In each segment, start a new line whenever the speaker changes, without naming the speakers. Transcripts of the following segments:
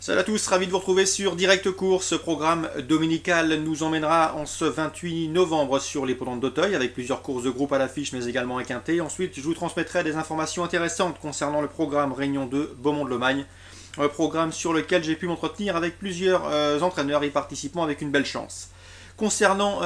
Salut à tous, ravi de vous retrouver sur Direct Course. Ce programme dominical nous emmènera en ce 28 novembre sur l'hippodrome d'Auteuil avec plusieurs courses de groupe à l'affiche mais également un quintet. Ensuite, je vous transmettrai des informations intéressantes concernant le programme Réunion 2 Beaumont-de-Lomagne. Un programme sur lequel j'ai pu m'entretenir avec plusieurs entraîneurs y participant avec une belle chance. Concernant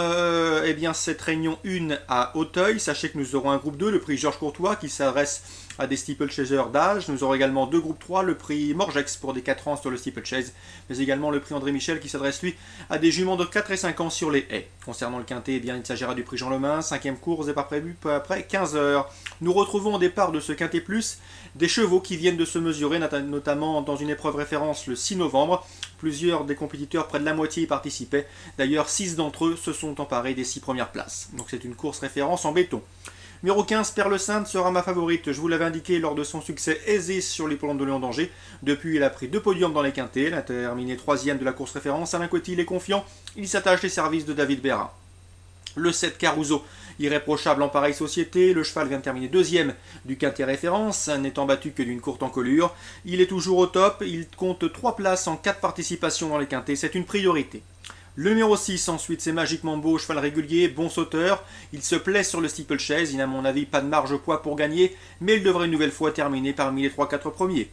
cette réunion 1 à Auteuil, sachez que nous aurons un groupe 2, le prix Georges Courtois, qui s'adresse à des steeplechasers d'âge. Nous aurons également deux groupes 3, le prix Morgex pour des 4 ans sur le steeplechase, mais également le prix André Michel qui s'adresse lui à des juments de 4 et 5 ans sur les haies. Concernant le quintet, il s'agira du prix Jean Lemain, 5e course, départ prévu peu après 15 h. Nous retrouvons au départ de ce quintet plus des chevaux qui viennent de se mesurer, notamment dans une épreuve référence le 6 novembre. Plusieurs des compétiteurs, près de la moitié, y participaient. D'ailleurs, 6 d'entre eux se sont emparés des 6 premières places. Donc c'est une course référence en béton. Numéro 15, Perle Sainte sera ma favorite. Je vous l'avais indiqué lors de son succès aisé sur l'hippodrome de Lyon d'Angers. Depuis, elle a pris 2 podiums dans les quintets. Elle a terminé 3e de la course référence. Alain Coty, il est confiant. Il s'attache les services de David Berra. Le 7 Caruso, irréprochable en pareille société, le cheval vient de terminer 2e du quintet référence, n'étant battu que d'une courte encolure. Il est toujours au top, il compte 3 places en 4 participations dans les quintets, c'est une priorité. Le numéro 6 ensuite, c'est Magiquement Beau, cheval régulier, bon sauteur. Il se plaît sur le steeplechase, il n'a à mon avis pas de marge poids pour gagner, mais il devrait une nouvelle fois terminer parmi les 3-4 premiers.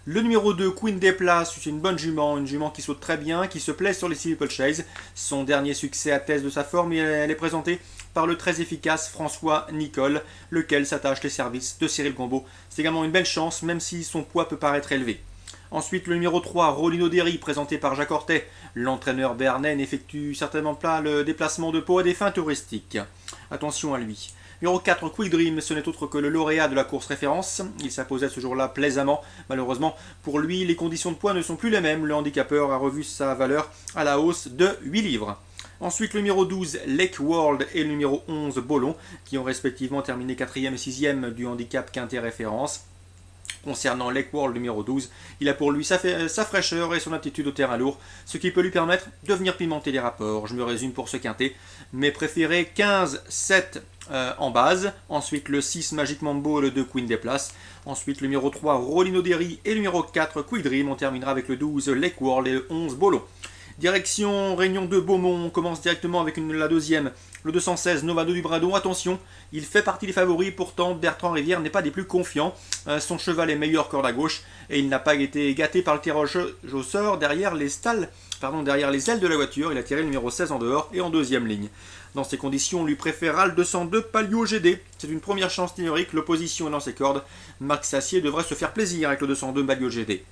Le numéro 2, Queen des Places, c'est une bonne jument, une jument qui saute très bien, qui se plaît sur les steeplechase. Son dernier succès atteste de sa forme et elle est présentée par le très efficace François Nicole, lequel s'attache les services de Cyril Gombeau. C'est également une belle chance, même si son poids peut paraître élevé. Ensuite, le numéro 3, Rolino Derry, présenté par Jacques Ortet. L'entraîneur béarnais n'effectue certainement pas le déplacement de peau à des fins touristiques. Attention à lui. Numéro 4, Quick Dream, ce n'est autre que le lauréat de la course référence. Il s'imposait ce jour-là plaisamment. Malheureusement, pour lui, les conditions de poids ne sont plus les mêmes. Le handicapeur a revu sa valeur à la hausse de 8 livres. Ensuite, le numéro 12, Lake World, et le numéro 11, Bolon, qui ont respectivement terminé 4e et 6e du handicap quintet référence. Concernant Lake World numéro 12, il a pour lui sa fraîcheur et son aptitude au terrain lourd, ce qui peut lui permettre de venir pimenter les rapports. Je me résume pour ce quintet. Mes préférés 15, 7 en base. Ensuite le 6 Magiquement Beau, le 2 Queen des Places. Ensuite le numéro 3 Rolino Derry et le numéro 4 Quick Dream. On terminera avec le 12 Lake World et le 11 Bolo. Direction Réunion 2 Beaumont, on commence directement avec la deuxième, le 216 Novado du Bradon. Attention, il fait partie des favoris, pourtant Bertrand Rivière n'est pas des plus confiants. Son cheval est meilleur corde à gauche et il n'a pas été gâté par le tirage au sort derrière les ailes de la voiture. Il a tiré le numéro 16 en dehors et en deuxième ligne. Dans ces conditions, on lui préférera le 202 Palio GD. C'est une première chance théorique, l'opposition est dans ses cordes. Marc Sassier devrait se faire plaisir avec le 202 Palio GD.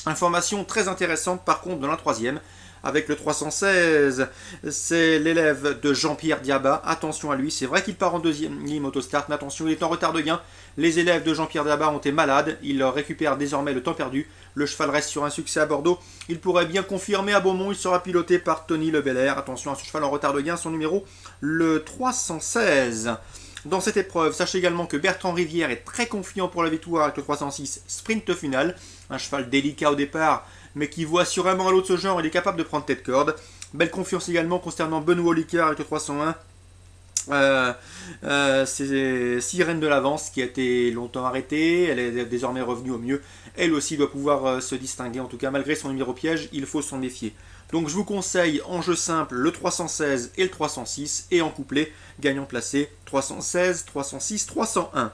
Information très intéressante par contre dans la troisième, avec le 316, c'est l'élève de Jean-Pierre Diaba. Attention à lui, c'est vrai qu'il part en deuxième ligne autostart, mais attention, il est en retard de gain. Les élèves de Jean-Pierre Diaba ont été malades, il récupère désormais le temps perdu. Le cheval reste sur un succès à Bordeaux, il pourrait bien confirmer à Beaumont, il sera piloté par Tony Lebelair. Attention à ce cheval en retard de gain, son numéro, le 316. Dans cette épreuve, sachez également que Bertrand Rivière est très confiant pour la victoire avec le 306 sprint final. Un cheval délicat au départ, mais qui voit assurément à l'autre ce genre, il est capable de prendre tête corde. Belle confiance également concernant Benoît Olicard avec le 301. C'est Sirène de l'Avance qui a été longtemps arrêtée, elle est désormais revenue au mieux. Elle aussi doit pouvoir se distinguer, en tout cas malgré son numéro piège, il faut s'en méfier. Donc je vous conseille en jeu simple le 316 et le 306 et en couplet gagnant placé 316, 306, 301.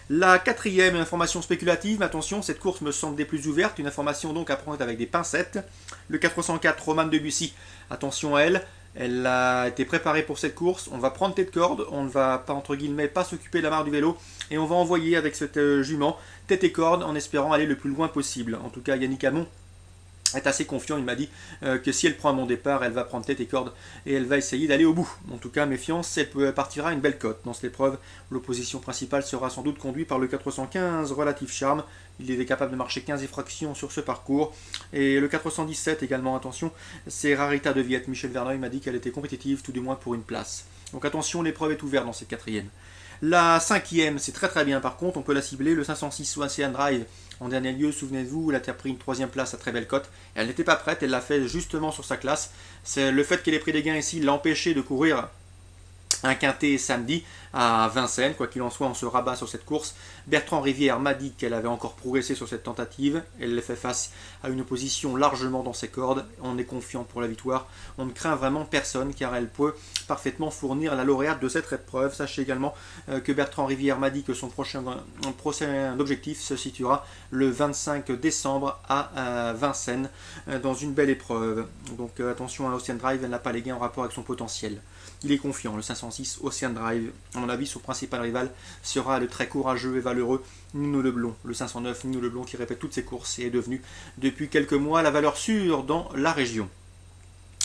La quatrième information spéculative, mais attention, cette course me semble des plus ouvertes, une information donc à prendre avec des pincettes. Le 404 Romane Debussy, attention à elle, elle a été préparée pour cette course, on va prendre tête corde, on ne va pas entre guillemets pas s'occuper de la marre du vélo et on va envoyer avec cette jument tête et corde en espérant aller le plus loin possible. En tout cas Yannick Hamon est assez confiant, il m'a dit que si elle prend à mon départ, elle va prendre tête et corde et elle va essayer d'aller au bout. En tout cas, méfiance, elle partira une belle cote. Dans cette épreuve, l'opposition principale sera sans doute conduite par le 415 Relatif Charme. Il est capable de marcher 15 effractions sur ce parcours. Et le 417 également, attention, c'est Rarita de Viette. Michel Verneuil m'a dit qu'elle était compétitive, tout du moins pour une place. Donc attention, l'épreuve est ouverte dans cette quatrième. La cinquième, c'est très bien par contre, on peut la cibler, le 506 Ocean Drive. En dernier lieu, souvenez-vous, elle a pris une 3e place à très belle cote. Elle n'était pas prête, elle l'a fait justement sur sa classe. C'est le fait qu'elle ait pris des gains ici l'a empêché de courir Un quintet samedi à Vincennes. Quoi qu'il en soit, on se rabat sur cette course. Bertrand Rivière m'a dit qu'elle avait encore progressé sur cette tentative. Elle fait face à une opposition largement dans ses cordes. On est confiant pour la victoire. On ne craint vraiment personne car elle peut parfaitement fournir la lauréate de cette épreuve. Sachez également que Bertrand Rivière m'a dit que son prochain objectif se situera le 25 décembre à Vincennes dans une belle épreuve. Donc attention à Ocean Drive, elle n'a pas les gains en rapport avec son potentiel. Il est confiant, le 506 Ocean Drive. À mon avis, son principal rival sera le très courageux et valeureux Nino Leblond. Le 509 Nino Leblond qui répète toutes ses courses et est devenu depuis quelques mois la valeur sûre dans la région.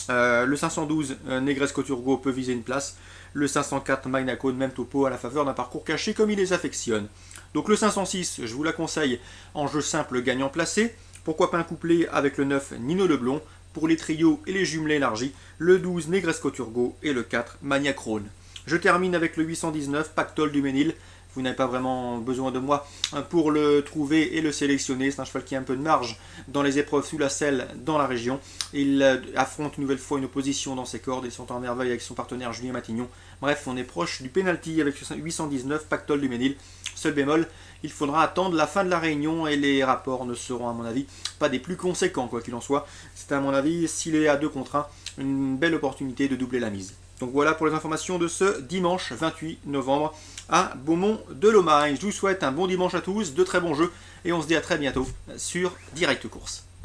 Le 512 Negresco Turgo peut viser une place. Le 504 Magna Code, même topo à la faveur d'un parcours caché comme il les affectionne. Donc le 506, je vous la conseille en jeu simple gagnant placé. Pourquoi pas un couplet avec le 9 Nino Leblond. Pour les trios et les jumelés élargis, le 12 Negresco Turgo et le 4 Magna Crone. Je termine avec le 819 Pactole du Ménil. Vous n'avez pas vraiment besoin de moi pour le trouver et le sélectionner. C'est un cheval qui a un peu de marge dans les épreuves sous la selle dans la région. Il affronte une nouvelle fois une opposition dans ses cordes. Ils sont en merveille avec son partenaire Julien Matignon. Bref, on est proche du penalty avec 819 Pactole du Ménil. Seul bémol, il faudra attendre la fin de la réunion et les rapports ne seront à mon avis pas des plus conséquents quoi qu'il en soit. C'est à mon avis, s'il est à 2 contre 1, une belle opportunité de doubler la mise. Donc voilà pour les informations de ce dimanche 28 novembre à Beaumont-de-Lomagne. Je vous souhaite un bon dimanche à tous, de très bons jeux et on se dit à très bientôt sur Direct Course.